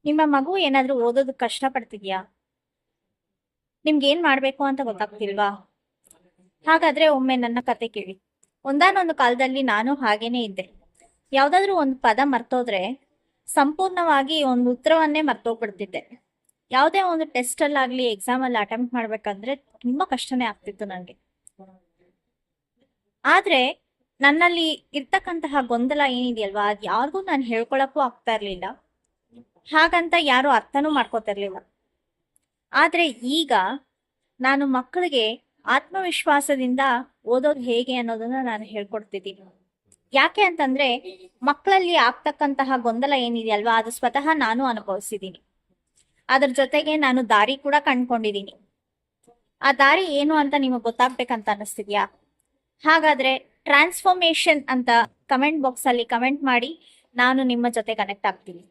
ನಿಮ್ಮ ಮಗು ಏನಾದ್ರೂ ಓದೋದು ಕಷ್ಟ ಪಡ್ತಿದ್ಯಾ? ನಿಮ್ಗೆ ಏನ್ ಮಾಡ್ಬೇಕು ಅಂತ ಗೊತ್ತಾಗ್ತಿಲ್ವಾ? ಹಾಗಾದ್ರೆ ಒಮ್ಮೆ ನನ್ನ ಕತೆ ಕೇಳಿ. ಒಂದಾನೊಂದು ಕಾಲದಲ್ಲಿ ನಾನು ಹಾಗೇನೆ ಇದ್ದೆ. ಯಾವ್ದಾದ್ರು ಒಂದು ಪದ ಮರ್ತೋದ್ರೆ ಸಂಪೂರ್ಣವಾಗಿ ಒಂದು ಉತ್ತರವನ್ನೇ ಮರ್ತೋಗ್ಬಿಡ್ತಿದ್ದೆ. ಯಾವುದೇ ಒಂದು ಟೆಸ್ಟ್ ಅಲ್ಲಾಗ್ಲಿ ಎಕ್ಸಾಮ್ ಅಲ್ಲಿ ಅಟೆಂಪ್ಟ್ ಮಾಡ್ಬೇಕಂದ್ರೆ ತುಂಬಾ ಕಷ್ಟನೇ ಆಗ್ತಿತ್ತು ನನಗೆ. ಆದ್ರೆ ನನ್ನಲ್ಲಿ ಇರ್ತಕ್ಕಂತಹ ಗೊಂದಲ ಏನಿದೆಯಲ್ವಾ, ಅದ್ ಯಾರಿಗೂ ನಾನು ಹೇಳ್ಕೊಳಕ್ಕೂ ಆಗ್ತಾ ಇರ್ಲಿಲ್ಲ. ಹಾಗಂತ ಯಾರು ಅರ್ಥನೂ ಮಾಡ್ಕೋತಿರ್ಲಿಲ್ಲ. ಆದ್ರೆ ಈಗ ನಾನು ಮಕ್ಕಳಿಗೆ ಆತ್ಮವಿಶ್ವಾಸದಿಂದ ಓದೋದು ಹೇಗೆ ಅನ್ನೋದನ್ನ ನಾನು ಹೇಳ್ಕೊಡ್ತಿದ್ದೀನಿ. ಯಾಕೆ ಅಂತಂದ್ರೆ ಮಕ್ಕಳಲ್ಲಿ ಆಗ್ತಕ್ಕಂತಹ ಗೊಂದಲ ಏನಿದೆಯಲ್ವಾ, ಅದು ಸ್ವತಃ ನಾನು ಅನುಭವಿಸಿದ್ದೀನಿ. ಅದ್ರ ಜೊತೆಗೆ ನಾನು ದಾರಿ ಕೂಡ ಕಂಡ್ಕೊಂಡಿದ್ದೀನಿ. ಆ ದಾರಿ ಏನು ಅಂತ ನಿಮಗೆ ಗೊತ್ತಾಗ್ಬೇಕಂತ ಅನಿಸ್ತಿದ್ಯಾ? ಹಾಗಾದ್ರೆ ಟ್ರಾನ್ಸ್ಫಾರ್ಮೇಶನ್ ಅಂತ ಕಮೆಂಟ್ ಬಾಕ್ಸ್ ಅಲ್ಲಿ ಕಮೆಂಟ್ ಮಾಡಿ, ನಾನು ನಿಮ್ಮ ಜೊತೆ ಕನೆಕ್ಟ್ ಆಗ್ತೀನಿ.